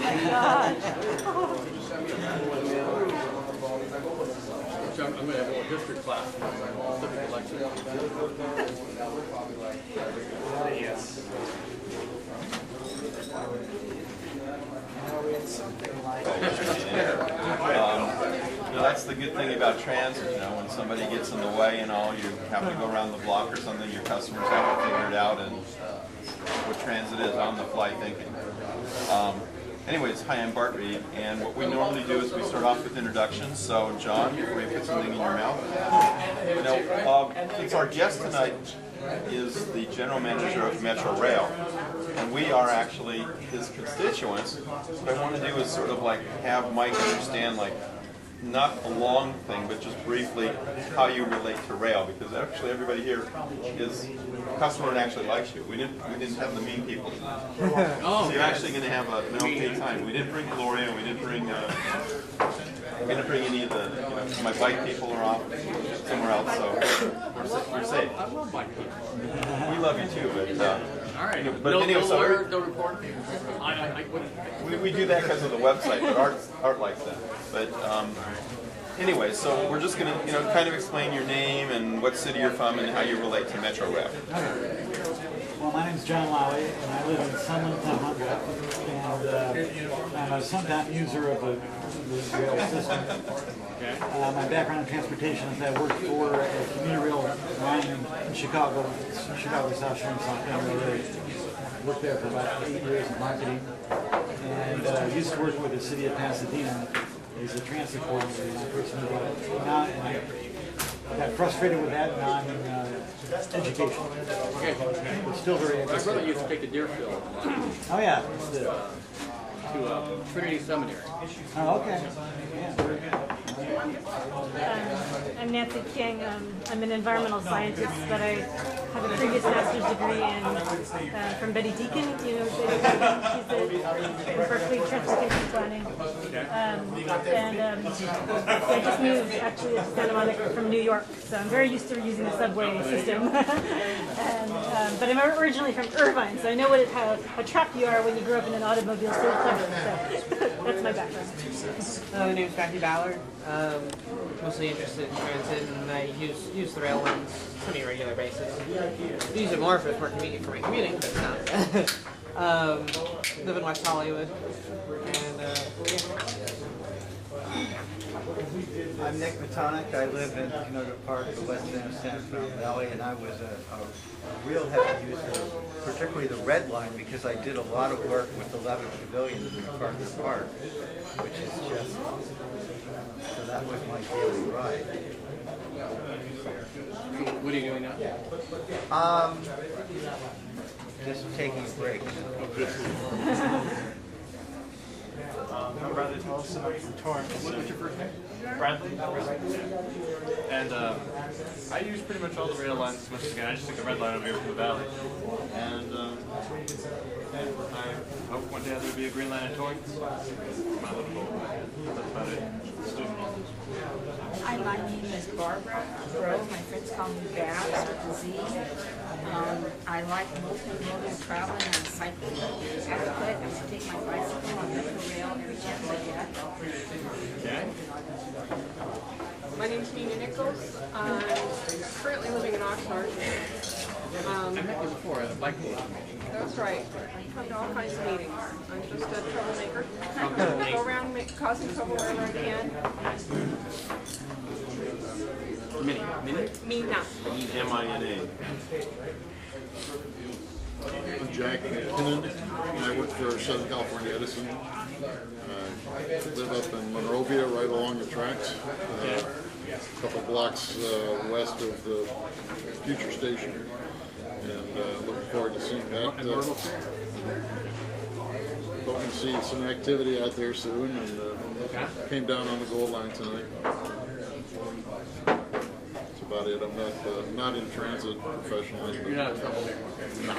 my gosh. I'm going to have a little history class. Yes. That's the good thing about transit. When somebody gets in the way and all, you have to go around the block or something. Your customers have to figure it out and what transit is on the fly thinking. Anyways, hi, I'm Bart Reed, and what we normally do is we start off with introductions. So, John, before you put something in your mouth, since our guest tonight is the general manager of Metro Rail, and we are actually his constituents, what I want to do is sort of like have Mike understand, like, not a long thing, but just briefly how you relate to rail, because actually everybody here is a customer and actually likes you. We didn't have the mean people tonight. So you're actually going to have an okay time. We didn't bring Gloria. We didn't bring any of the my bike people are off somewhere else. So we're safe. I love bike people. We love you too, but. All right. But anyway, no lawyer, no reporter. We do that because of the website, but Art likes that. But anyway, so we're just going to kind of explain your name and what city you're from and how you relate to Metro Rail. Okay. Well, my name's John Lowry, and I live in Sunland, Tahunga, and I'm a sometime user of the rail system. Okay. My background in transportation is I worked for a commuter rail line in Chicago, South Shore, South Carolina. Worked there for about 8 years in marketing, and used to work with the city of Pasadena as a transit coordinator when I first moved out. Now, and I got frustrated with that, and now I'm in education. Okay. But still very My interested. brother used to take the Deerfield Oh yeah. to Trinity Seminary. Oh, okay. Yeah, very good. I'm Nancy King. I'm an environmental scientist, but I have a previous master's degree from Betty Deacon. She's in Berkeley Transportation Planning. I just moved actually to Santa Monica from New York, so I'm very used to using the subway system. But I'm originally from Irvine, so I know how trapped you are when you grew up in an automobile suburb. So that's my background. My name is Matthew Ballard. Mostly interested in transit, and I use the rail on a semi-regular basis. I use it more if it's more convenient for my commuting, but it's not. Live in West Hollywood, and I'm Nick Matonic. I live in Canoga Park, the west end of San Fernando Valley, and I was a real heavy user, particularly the Red Line, because I did a lot of work with 11 pavilions in MacArthur Park, which is just, so that was my daily ride. What are you doing now? Just taking a break. I'm Bradley Tolson. I'm from Torrance. What's your first name? Bradley. And I use pretty much all the rail lines as much as I can. I just took the red line over here from the valley. And I hope one day there'll be a green line in Torrance. My little boy. That's about it. Student. Hi, my name is Barbara Grove. My friends call me Babs with a Z. I like multimodal traveling and cycling. I take my bicycle on Metro Rail every chance I get. Okay. My name is Nina Nichols. I'm currently living in Oxnard. I met you before at a bike meeting. That's right. I come to all kinds of meetings. I'm just a troublemaker. Troublemaker. Go around causing trouble wherever I can. Minnie. Mina. M-I-N-A. I'm Jack Kinnan, and I work for Southern California Edison. I live up in Monrovia, right along the tracks, a couple blocks west of the future station, and looking forward to seeing that. Hoping to see some activity out there soon, and came down on the gold line tonight. That's about it. I'm not in transit professionally. You're not a troublemaker. No.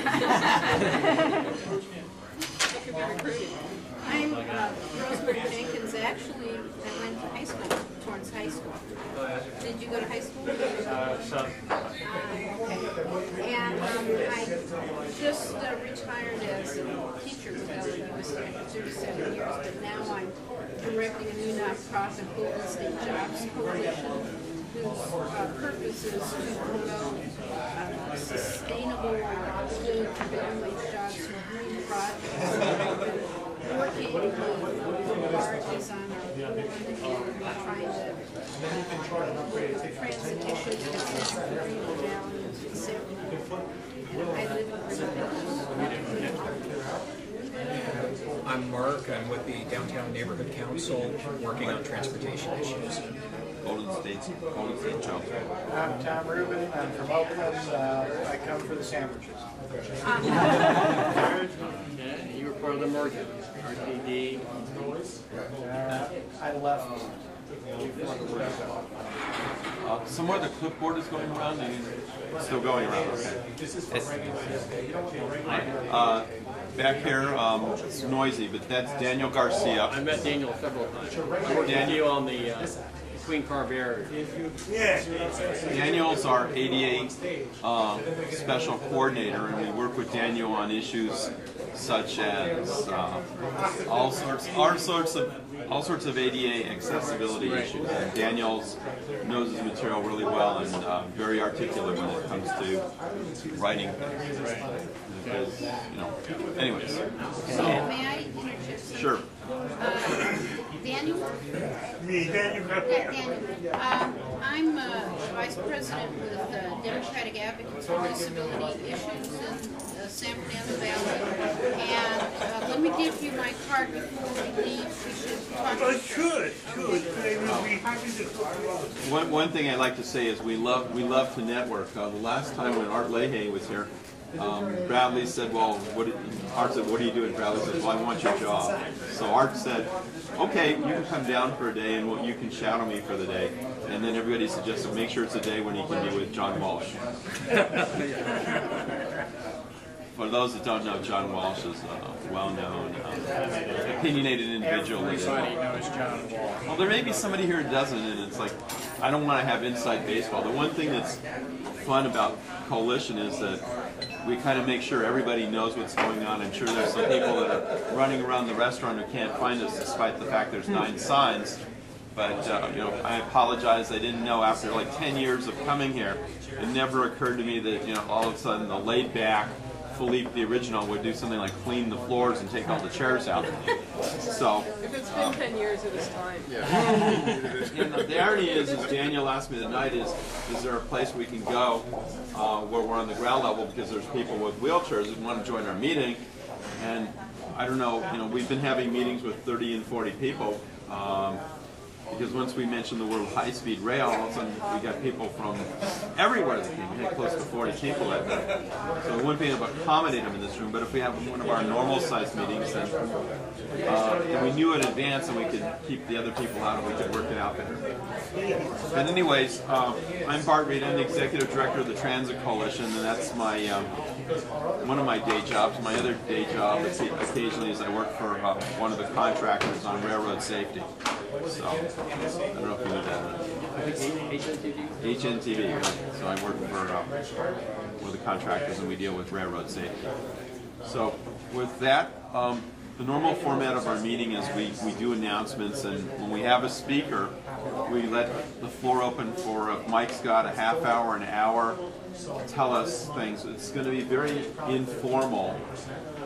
I'm Rosemary Jenkins. Actually, I went to high school, Torrance High School. Did you go to high school? Some. And I just retired as a teacher with LA after 37 years. nonprofit Golden State Jobs Coalition, whose purpose is to promote sustainable, good, prevailing wage jobs through green projects. Working with parties on our board, and we're trying to work with transit issues in the Green Valley and Sacramento. And I live in Brisbane. I'm Mark. I'm with the Downtown Neighborhood Council, working on transportation issues. Golden State Jump. I'm Tom Rubin. I'm from Oakland. I come for the sandwiches. You were part of the merger, RTD. I left. Somewhere the clipboard is going around. Still going around. Okay. Back here, it's noisy, but that's Daniel Garcia. I met Daniel several times. I worked with you on the Queen Car Barrier. Daniel's our ADA special coordinator, and we work with Daniel on issues such as all sorts of ADA accessibility issues. And Daniel knows his material really well and very articulate when it comes to writing things. Because, anyways. So, May I interject? Sure. Daniel? Me, Daniel. Daniel. I'm Vice President with Democratic Advocates for Disability Issues in San Fernando Valley. And let me give you my card before we leave. We should talk. Should. I would be happy to talk about it. One thing I'd like to say is we love to network. The last time when Art Leahy was here, Bradley said, well, Art said, what are you doing? Bradley said, well, I want your job. So Art said, okay, you can come down for a day and you can shadow me for the day. And then everybody suggested, make sure it's a day when he can be with John Walsh. For those that don't know, John Walsh is a well-known, opinionated individual. Everybody knows John Walsh. Well, there may be somebody here who doesn't, and it's like, I don't want to have inside baseball. The one thing that's fun about Coalition is that we kind of make sure everybody knows what's going on. I'm sure there's some people that are running around the restaurant who can't find us despite the fact there's 9 signs. But, I apologize. I didn't know after like 10 years of coming here, it never occurred to me that, all of a sudden the laid back Philippe, the original, would do something like clean the floors and take all the chairs out. So, If it's been 10 years, it is time. and the irony is Daniel asked me tonight, is there a place we can go where we're on the ground level because there's people with wheelchairs who want to join our meeting, and I don't know, we've been having meetings with 30 and 40 people. Because once we mentioned the word high-speed rail, all of a sudden we got people from everywhere that came. We had close to 40 people that day. So we wouldn't be able to accommodate them in this room, but if we have one of our normal-sized meetings, then we knew in advance and we could keep the other people out and we could work it out better. But anyways, I'm Bart Reed. I'm the Executive Director of the Transit Coalition, and that's my one of my day jobs. My other day job occasionally is I work for one of the contractors on railroad safety. So, I don't know if you know that. HNTV, right? So I work for one of the contractors and we deal with railroad safety. So, with that, the normal format of our meeting is we do announcements, and when we have a speaker, we let the floor open for if Mike's got a half hour, an hour, tell us things. It's going to be very informal,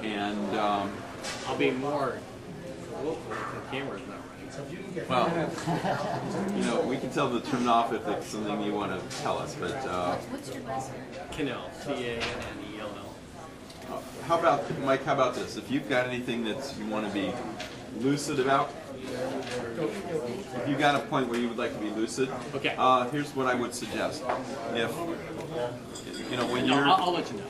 and I'll be more. Whoop, the camera's not right. Well, we can tell them to turn it off if it's something you want to tell us, but... What's your last name? Cannell, Cannell. How about, Mike, how about this? If you've got anything that you want to be lucid about, if you've got a point where you would like to be lucid, okay. Here's what I would suggest. If, when you're... I'll let you know.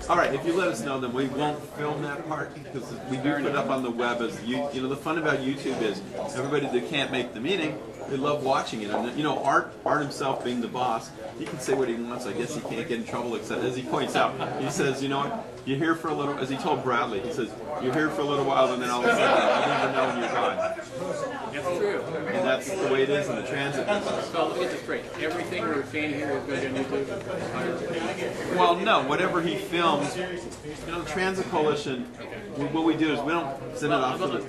All right, if you let us know, then we won't film that part because we do put it up on the web as the fun about YouTube is everybody that can't make the meeting, they love watching it. And Art himself being the boss, he can say what he wants. I guess he can't get in trouble except as he points out. He says, you know what? You're here for a little. As he told Bradley, he says you're here for a little while, and then all of a sudden you don't even know when you're gone. That's true. And that's the way it is in the transit business. So let me get this straight. Everything we're saying here is going to be on YouTube. Well, no. Whatever he films, the Transit Coalition. What we do is we don't send it off to the